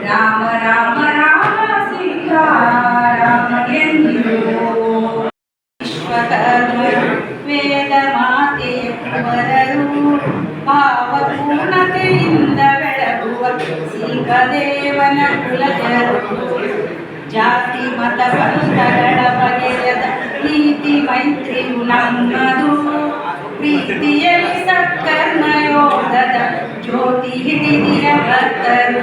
ರಾಮ ರಾಮ ರಾಮ ಸೀತಾರಾಮ ಎಂದಿರು ವಿಶ್ವಕರ್ಮ ವೇದ ಮಾತೆ ಕುವರರು ಭಾವಪೂರ್ಣತೆಯಿಂದ ಬೆಳಗುವ ಸಿಂಹದೇವನ ಕುಲಜರು ಜಾತಿ ಮತ ಪಂಥಗಳ ಬಗೆಯದ ಪ್ರೀತಿ ಮೈತ್ರಿಯು ನಮ್ಮದು ಪ್ರೀತಿಯಲ್ಲಿ ಸತ್ಕರ್ಮ ಯೋಗದ ಜ್ಯೋತಿ ಹಿಡಿದಿರ ಭಕ್ತರು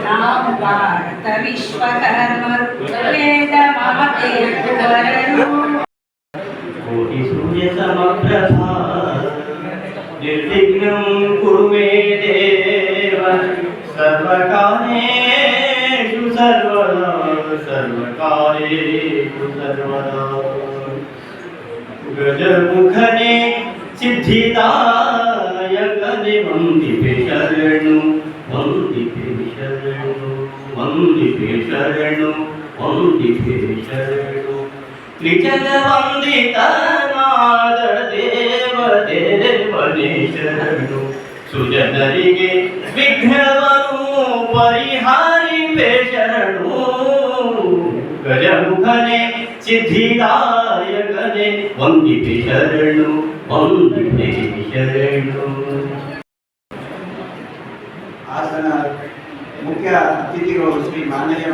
ನಾವು ಭಾರತ ವಿಶ್ವಕರ್ಮರು ವೇದ ಮಾತೆಯ ಕುವರರು ಕೋಟಿ ಸೂರ್ಯ ಸಮಪ್ರಭಾ ನಿರ್ವಿಘ್ನಂ ಕುರು ಮೇ ದೇವ ಸರ್ವಕಾರ್ಯೇಷು ಸರ್ವದಾ ಸರ್ವಕಾರ್ಯೇಷು ಸರ್ವದಾ ಗಜಮುಖನೇ ಸಿದ್ಧಿದಾಯಕನೇ ವಂದಿಪೆ ಶರಣು ವಂದಿಪೆ ಶರಣು ವಂದಿಪೆ ಶರಣು ವಂದಿಪೆ ಶರಣು ತ್ರಿಜಗ ವಂದಿತನಾದ ದೇವ ದೇವನೇ ಶರಣು ಸುಜನರಿಗೆ ವಿಘ್ನವನು ಪರಿಹಾರಿಪೆ ಶರಣು ಗಜಮುಖನೇ ಸಿದ್ಧಿದಾಯಕನೇ ವಂದಿಪೆ ಶರಣು ವಂದಿಪೆ ಶರಣು. ಹಾಸನ ಮುಖ್ಯ ಅತಿಥಿಗಳು ಶ್ರೀ ಮಾನಯ್ಯ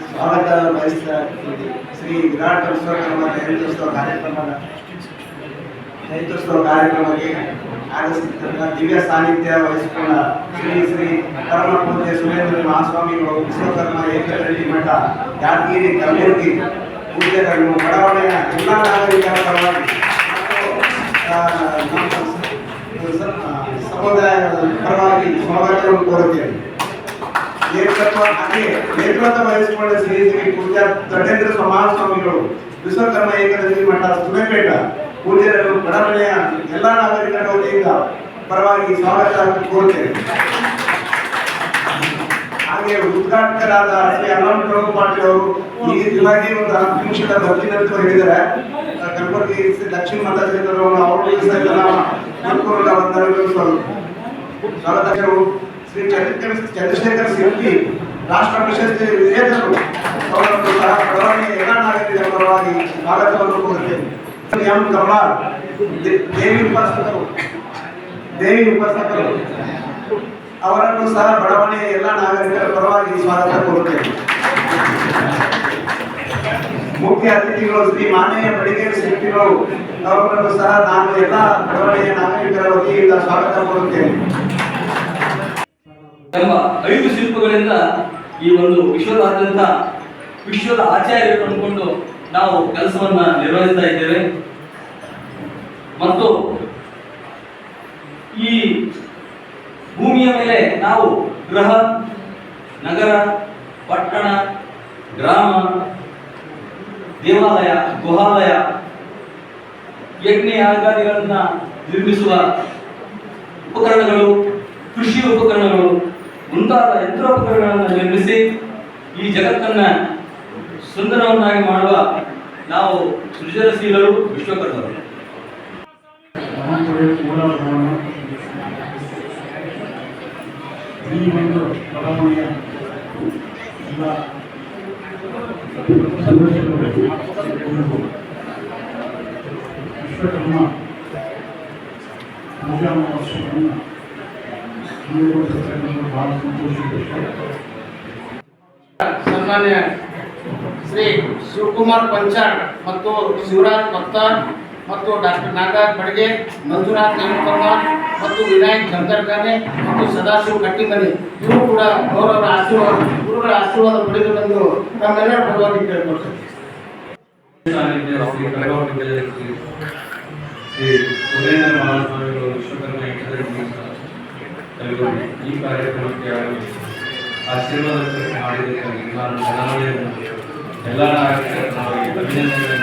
ಸ್ವಾಗತ ಬಯಸಿದ ಶ್ರೀ ವಿರಾಟ್ ವಿಶ್ವಕರ್ಮ ನೇತೃತ್ವ ಕಾರ್ಯಕ್ರಮಕ್ಕೆ ಆಗಮಿಸಿದ ದಿವ್ಯ ಸಾನ್ನಿಧ್ಯ ವಹಿಸಿಕೊಂಡ ಶ್ರೀ ಶ್ರೀ ಪರಮ ಪೂಜ್ಯ ಸುರೇಂದ್ರ ಮಹಾಸ್ವಾಮಿಗಳು ವಿಶ್ವಕರ್ಮ ಏಕರಳ್ಳಿ ಮಠ ಯಾದಗಿರಿ ಕಲಬುರಗಿ ಪೂಜ್ಯರನ್ನು ಬಡಾವಣೆಯ ಎಲ್ಲ ನಾಗರಿಕರ ಪರವಾಗಿ ಸಮುದಾಯದ ಪರವಾಗಿ ಸ್ವಾಗತವನ್ನು ಕೋರುತ್ತೇನೆ. ನೇತೃತ್ವ ವಹಿಸಿಕೊಂಡ ಶ್ರೀ ಶ್ರೀ ಪೂಜ್ಯ ದೊಡ್ಡೇಂದ್ರ ಮಹಾಸ್ವಾಮಿಗಳು ವಿಶ್ವಕರ್ಮ ಏಕರಳ್ಳಿ ಮಠ ಸುಲೇಪೇಟ ಪೂಜ್ಯರನ್ನು ಬಡಾವಣೆಯ ಎಲ್ಲ ನಾಗರಿಕರ ವತಿಯಿಂದ ಪರವಾಗಿ ಸ್ವಾಗತ ಕೋರುತ್ತೇನೆ. ಹಾಗೆ ಉದ್ಘಾಟಕರಾದ ಶ್ರೀ ಅನಂತ ಪ್ರಭು ಪಾಟೀಲ್ ಅವರು ಇವಾಗಿ ಒಂದು 10 ನಿಮಿಷದ ಭಕ್ತಿ ನೃತ್ಯ ಹೇಳಿದ್ದಾರೆ. ಕಲಬುರಗಿ ದಕ್ಷಿಣ ಮತಕ್ಷೇತ್ರದವರು ಅವರು ಸಹಿತ ಅನುಕೂಲದ ವಂದನೆಗಳು ಸ್ವಾಗತರು. ಶ್ರೀ ಚಂದ್ರಶೇಖರ್ ಸಿಂಪಿ ರಾಷ್ಟ್ರ ಪ್ರಶಸ್ತಿ ವಿಜೇತರು ಅವರನ್ನು ಸಹ ಬಡಾವಣೆಯ ಎಲ್ಲ ನಾಗರಿಕರ ಪರವಾಗಿ ಸ್ವಾಗತವನ್ನು ಕೋರುತ್ತೇನೆ. ಎಂ ಕಮಲಾರ್ ದೇವಿ ಉಪಾಸಕರು ಅವರನ್ನು ಸಹ ಬಡಾವಣೆಯ ಎಲ್ಲ ನಾಗರಿಕರ ಪರವಾಗಿ ಸ್ವಾಗತ ಕೋರುತ್ತೇನೆ. ಮುಖ್ಯ ಅತಿಥಿಗಳು ಶ್ರೀ ಮಾನಯ್ಯ ಬಡಿಗೇರಿ ಶಿಲ್ಪಿಗಳು ಅವರನ್ನು ಸಹ ನಾನು ಎಲ್ಲ ಬಡಾವಣೆಯ ನಾಗರಿಕರ ವತಿಯಿಂದ ಸ್ವಾಗತ ಕೋರುತ್ತೇನೆ. ಎಂಬ 5 ಶಿಲ್ಪಗಳಿಂದ ಈ ಒಂದು ವಿಶ್ವದ ಆಚಾರ್ಯರು ಅಂದ್ಕೊಂಡು ನಾವು ಕೆಲಸವನ್ನ ನಿರ್ವಹಿಸ್ತಾ ಇದ್ದೇವೆ. ಮತ್ತು ಈ ಭೂಮಿಯ ಮೇಲೆ ನಾವು ಗೃಹ, ನಗರ, ಪಟ್ಟಣ, ಗ್ರಾಮ, ದೇವಾಲಯ, ಗುಹಾಲಯ, ಯಜ್ಞ ಯಾಗಾದಿಗಳನ್ನ ನಿರ್ಮಿಸುವ ಉಪಕರಣಗಳು, ಕೃಷಿ ಉಪಕರಣಗಳು ಮುಂತಾದ ಯಂತ್ರೋಪಕರಣಗಳನ್ನು ನಿರ್ಮಿಸಿ ಈ ಜಗತ್ತನ್ನ ಸುಂದರವನ್ನಾಗಿ ಮಾಡುವ ನಾವು ಸೃಜನಶೀಲರು, ವಿಶ್ವಕರ್ಮರು. ಈ ಒಂದು ಬಡಾವಣೆಯ ಎಲ್ಲ ವಿಶ್ವಕರ್ಮ ಪೂಜಾ ಮಹೋತ್ಸವವನ್ನು ಬಹಳ ಸಂತೋಷ. ಸನ್ಮಾನ್ಯ ಶ್ರೀ ಶಿವಕುಮಾರ್ ಪಂಚಾಳ್ ಮತ್ತು ಶಿವರಾಜ್ ಭಕ್ತಾರ್ ಮತ್ತು ಡಾಕ್ಟರ್ ನಾಗರಾಜ್ ಬಡ್ಗೆ, ಮಂಜುನಾಥ್ ನೇಮಕರ್ಮಾರ್ ಮತ್ತು ವಿನಾಯಕ್ ಶಂಕರ್ಖಾನೆ ಮತ್ತು ಸದಾಶಿವ ಕಟ್ಟಿಮನಿ ಇವರು ಕೂಡ ಅವರವರ ಗುರುಗಳ ಆಶೀರ್ವಾದ ಪಡೆದುಕೊಂಡು ನಮ್ಮೆಲ್ಲರ ಪರವಾಗಿ ಕೇಳ್ಕೊಳ್ತೇವೆ. ಈ ಕಾರ್ಯಕ್ರಮಕ್ಕೆ ಆಶೀರ್ವಾದ ಮಾಡಿದ್ದಕ್ಕಾಗಿ ನಾನು ಎಲ್ಲ ನಾಗರಿಕರನ್ನು ಅಭಿನಂದನೆ